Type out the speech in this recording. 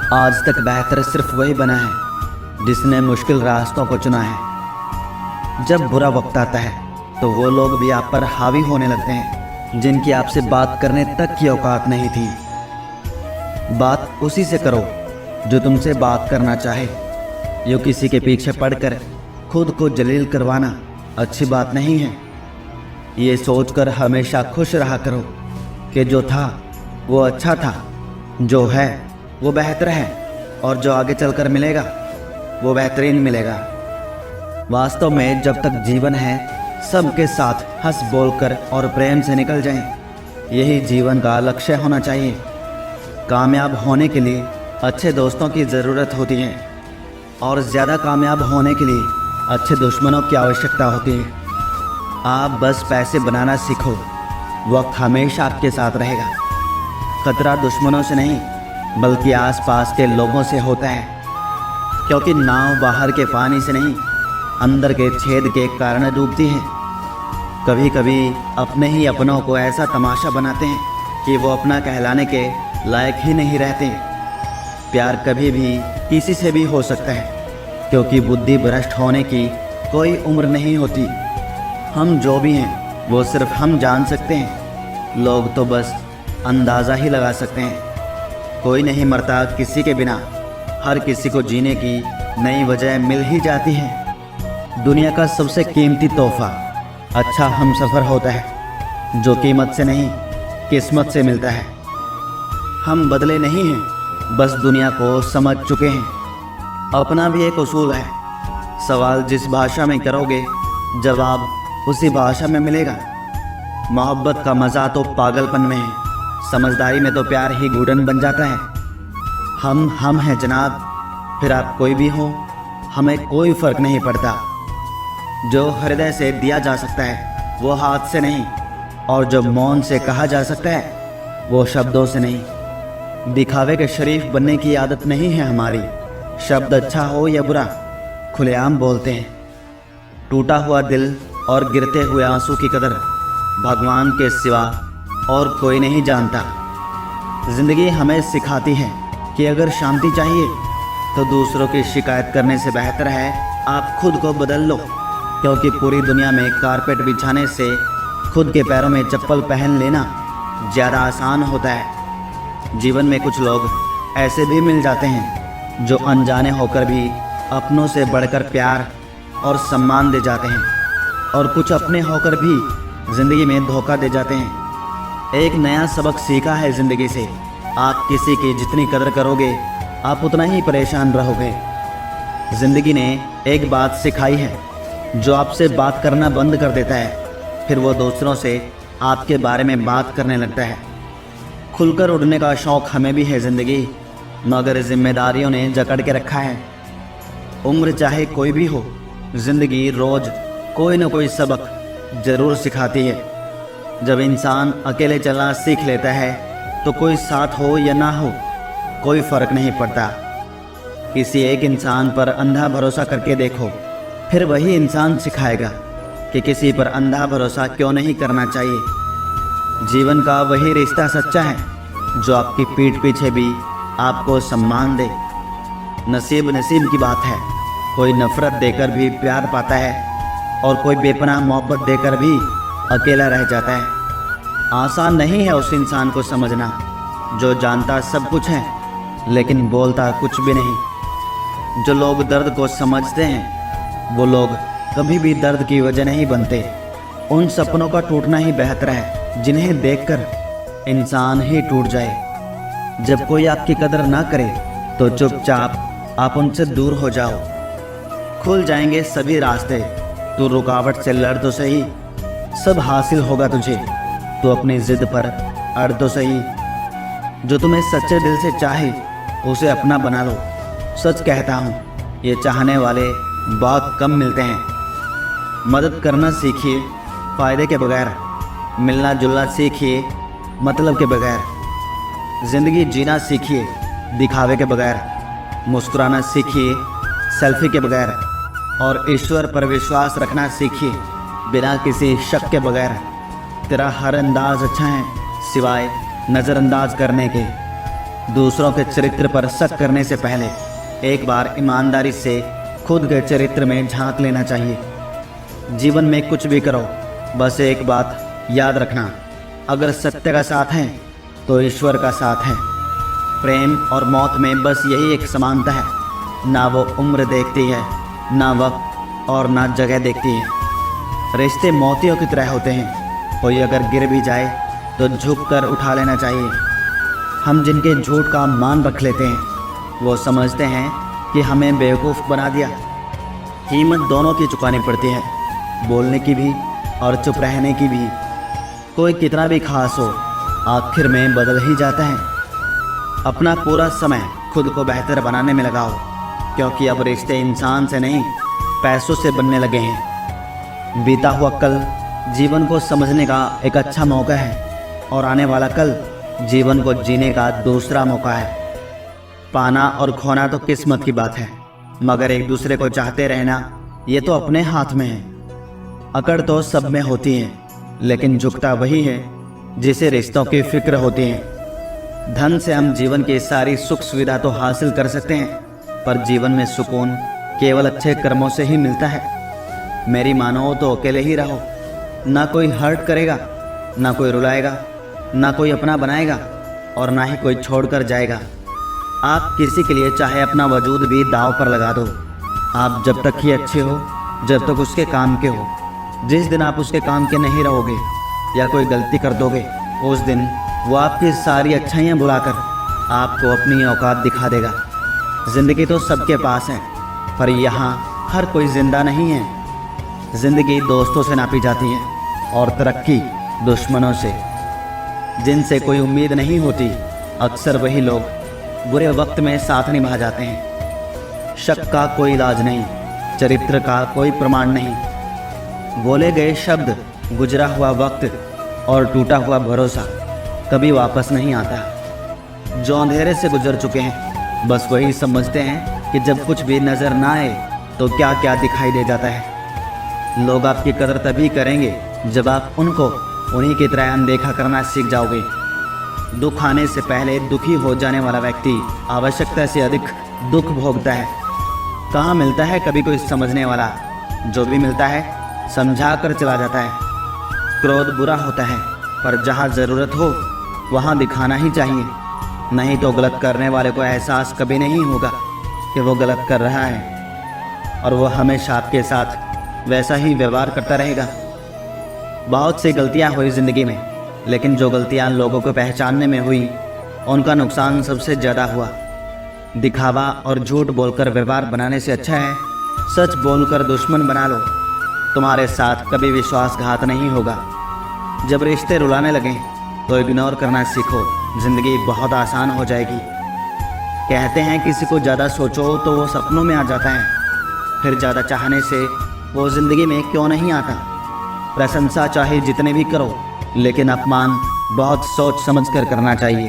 आज तक बेहतर सिर्फ वही बना है जिसने मुश्किल रास्तों को चुना है। जब बुरा वक्त आता है तो वो लोग भी आप पर हावी होने लगते हैं जिनकी आपसे बात करने तक की औकात नहीं थी। बात उसी से करो जो तुमसे बात करना चाहे। यो किसी के पीछे पड़कर खुद को जलील करवाना अच्छी बात नहीं है। ये सोचकर हमेशा खुश रहा करो कि जो था वो अच्छा था, जो है वो बेहतर है और जो आगे चलकर मिलेगा वो बेहतरीन मिलेगा। वास्तव में जब तक जीवन है सबके साथ हंस बोलकर और प्रेम से निकल जाएं, यही जीवन का लक्ष्य होना चाहिए। कामयाब होने के लिए अच्छे दोस्तों की ज़रूरत होती है और ज़्यादा कामयाब होने के लिए अच्छे दुश्मनों की आवश्यकता होती है। आप बस पैसे बनाना सीखो, वक्त हमेशा आपके साथ रहेगा। खतरा दुश्मनों से नहीं बल्कि आसपास के लोगों से होता है, क्योंकि नाव बाहर के पानी से नहीं अंदर के छेद के कारण डूबती है। कभी कभी अपने ही अपनों को ऐसा तमाशा बनाते हैं कि वो अपना कहलाने के लायक ही नहीं रहते। प्यार कभी भी किसी से भी हो सकता है, क्योंकि बुद्धि भ्रष्ट होने की कोई उम्र नहीं होती। हम जो भी हैं वो सिर्फ हम जान सकते हैं, लोग तो बस अंदाज़ा ही लगा सकते हैं। कोई नहीं मरता किसी के बिना, हर किसी को जीने की नई वजह मिल ही जाती है। दुनिया का सबसे कीमती तोहफा अच्छा हमसफ़र होता है, जो कीमत से नहीं किस्मत से मिलता है। हम बदले नहीं हैं, बस दुनिया को समझ चुके हैं। अपना भी एक उसूल है, सवाल जिस भाषा में करोगे जवाब उसी भाषा में मिलेगा। मोहब्बत का मज़ा तो पागलपन में है, समझदारी में तो प्यार ही घुटन बन जाता है। हम हैं जनाब, फिर आप कोई भी हो, हमें कोई फ़र्क नहीं पड़ता। जो हृदय से दिया जा सकता है वो हाथ से नहीं, और जो मौन से कहा जा सकता है वो शब्दों से नहीं। दिखावे के शरीफ बनने की आदत नहीं है हमारी। शब्द अच्छा हो या बुरा खुलेआम बोलते हैं। टूटा हुआ दिल और गिरते हुए आंसू की कदर भगवान के सिवा और कोई नहीं जानता। ज़िंदगी हमें सिखाती है कि अगर शांति चाहिए तो दूसरों की शिकायत करने से बेहतर है आप खुद को बदल लो, क्योंकि पूरी दुनिया में कारपेट बिछाने से खुद के पैरों में चप्पल पहन लेना ज़्यादा आसान होता है। जीवन में कुछ लोग ऐसे भी मिल जाते हैं जो अनजाने होकर भी अपनों से बढ़कर प्यार और सम्मान दे जाते हैं, और कुछ अपने होकर भी ज़िंदगी में धोखा दे जाते हैं। एक नया सबक सीखा है ज़िंदगी से, आप किसी की जितनी कदर करोगे आप उतना ही परेशान रहोगे। ज़िंदगी ने एक बात सिखाई है, जो आपसे बात करना बंद कर देता है फिर वो दूसरों से आपके बारे में बात करने लगता है। खुलकर उड़ने का शौक़ हमें भी है ज़िंदगी, मगर जिम्मेदारियों ने जकड़ के रखा है। उम्र चाहे कोई भी हो, ज़िंदगी रोज़ कोई न कोई सबक ज़रूर सिखाती है। जब इंसान अकेले चलना सीख लेता है तो कोई साथ हो या ना हो कोई फ़र्क नहीं पड़ता। किसी एक इंसान पर अंधा भरोसा करके देखो, फिर वही इंसान सिखाएगा कि किसी पर अंधा भरोसा क्यों नहीं करना चाहिए। जीवन का वही रिश्ता सच्चा है जो आपकी पीठ पीछे भी आपको सम्मान दे। नसीब की बात है, कोई नफ़रत देकर भी प्यार पाता है और कोई बेपनाह मोहब्बत देकर भी अकेला रह जाता है। आसान नहीं है उस इंसान को समझना जो जानता सब कुछ है लेकिन बोलता कुछ भी नहीं। जो लोग दर्द को समझते हैं वो लोग कभी भी दर्द की वजह नहीं बनते। उन सपनों का टूटना ही बेहतर है जिन्हें देखकर इंसान ही टूट जाए। जब कोई आपकी कदर ना करे तो चुपचाप आप उनसे दूर हो जाओ। खुल जाएंगे सभी रास्ते, तू रुकावट से लड़ तो सही, सब हासिल होगा तुझे, तो अपनी ज़िद पर अड़ तो सही। जो तुम्हें सच्चे दिल से चाहे उसे अपना बना लो। सच कहता हूँ, ये चाहने वाले बहुत कम मिलते हैं। मदद करना सीखिए फ़ायदे के बगैर, मिलना जुलना सीखिए मतलब के बगैर। ज़िंदगी जीना सीखिए दिखावे के बगैर, मुस्कुराना सीखिए सेल्फी के बगैर, और ईश्वर पर विश्वास रखना सीखिए बिना किसी शक के बगैर। तेरा हर अंदाज अच्छा है सिवाय नज़रअंदाज करने के। दूसरों के चरित्र पर शक करने से पहले एक बार ईमानदारी से खुद के चरित्र में झांक लेना चाहिए। जीवन में कुछ भी करो, बस एक बात याद रखना, अगर सत्य का साथ है तो ईश्वर का साथ है। प्रेम और मौत में बस यही एक समानता है, ना वो उम्र देखती है, ना वक्त और ना जगह देखती है। रिश्ते मोतियों की तरह होते हैं, कोई अगर गिर भी जाए तो झुक कर उठा लेना चाहिए। हम जिनके झूठ का मान रख लेते हैं वो समझते हैं कि हमें बेवकूफ़ बना दिया। कीमत दोनों की चुकानी पड़ती है, बोलने की भी और चुप रहने की भी। कोई कितना भी खास हो, आखिर में बदल ही जाता है। अपना पूरा समय खुद को बेहतर बनाने में लगाओ, क्योंकि अब रिश्ते इंसान से नहीं पैसों से बनने लगे हैं। बीता हुआ कल जीवन को समझने का एक अच्छा मौका है और आने वाला कल जीवन को जीने का दूसरा मौका है। पाना और खोना तो किस्मत की बात है, मगर एक दूसरे को चाहते रहना ये तो अपने हाथ में है। अकड़ तो सब में होती है, लेकिन झुकता वही है जिसे रिश्तों की फिक्र होती है। धन से हम जीवन की सारी सुख सुविधा तो हासिल कर सकते हैं, पर जीवन में सुकून केवल अच्छे कर्मों से ही मिलता है। मेरी मानो तो अकेले ही रहो, ना कोई हर्ट करेगा, ना कोई रुलाएगा, ना कोई अपना बनाएगा और ना ही कोई छोड़कर जाएगा। आप किसी के लिए चाहे अपना वजूद भी दांव पर लगा दो। आप जब तक ही अच्छे हो, जब तक उसके काम के हो। जिस दिन आप उसके काम के नहीं रहोगे या कोई गलती कर दोगे, उस दिन वो आपकी सारी अच्छाइयाँ बुलाकर आपको अपनी औकात दिखा देगा। ज़िंदगी तो सबके पास है, पर यहाँ हर कोई ज़िंदा नहीं है। ज़िंदगी दोस्तों से नापी जाती है और तरक्की दुश्मनों से। जिनसे कोई उम्मीद नहीं होती, अक्सर वही लोग बुरे वक्त में साथ निभा जाते हैं। शक का कोई इलाज नहीं, चरित्र का कोई प्रमाण नहीं। बोले गए शब्द, गुजरा हुआ वक्त और टूटा हुआ भरोसा कभी वापस नहीं आता। जो अंधेरे से गुजर चुके हैं बस वही समझते हैं कि जब कुछ भी नज़र ना आए तो क्या क्या दिखाई दे जाता है। लोग आपकी कदर तभी करेंगे जब आप उनको उन्हीं की तरह अनदेखा करना सीख जाओगे। दुख आने से पहले दुखी हो जाने वाला व्यक्ति आवश्यकता से अधिक दुख भोगता है। कहाँ मिलता है कभी कोई समझने वाला, जो भी मिलता है समझा कर चला जाता है। क्रोध बुरा होता है, पर जहाँ ज़रूरत हो वहाँ दिखाना ही चाहिए, नहीं तो गलत करने वाले को एहसास कभी नहीं होगा कि वो गलत कर रहा है और वो हमेशा आपके साथ वैसा ही व्यवहार करता रहेगा। बहुत सी गलतियाँ हुई ज़िंदगी में, लेकिन जो गलतियाँ लोगों को पहचानने में हुई उनका नुकसान सबसे ज़्यादा हुआ। दिखावा और झूठ बोलकर व्यवहार बनाने से अच्छा है सच बोलकर दुश्मन बना लो। तुम्हारे साथ कभी विश्वासघात नहीं होगा। जब रिश्ते रुलाने लगें तो इग्नोर करना सीखो, ज़िंदगी बहुत आसान हो जाएगी। कहते हैं किसी को ज़्यादा सोचो तो वो सपनों में आ जाता है, फिर ज़्यादा चाहने से वो ज़िंदगी में क्यों नहीं आता। प्रशंसा चाहे जितने भी करो, लेकिन अपमान बहुत सोच समझ कर करना चाहिए।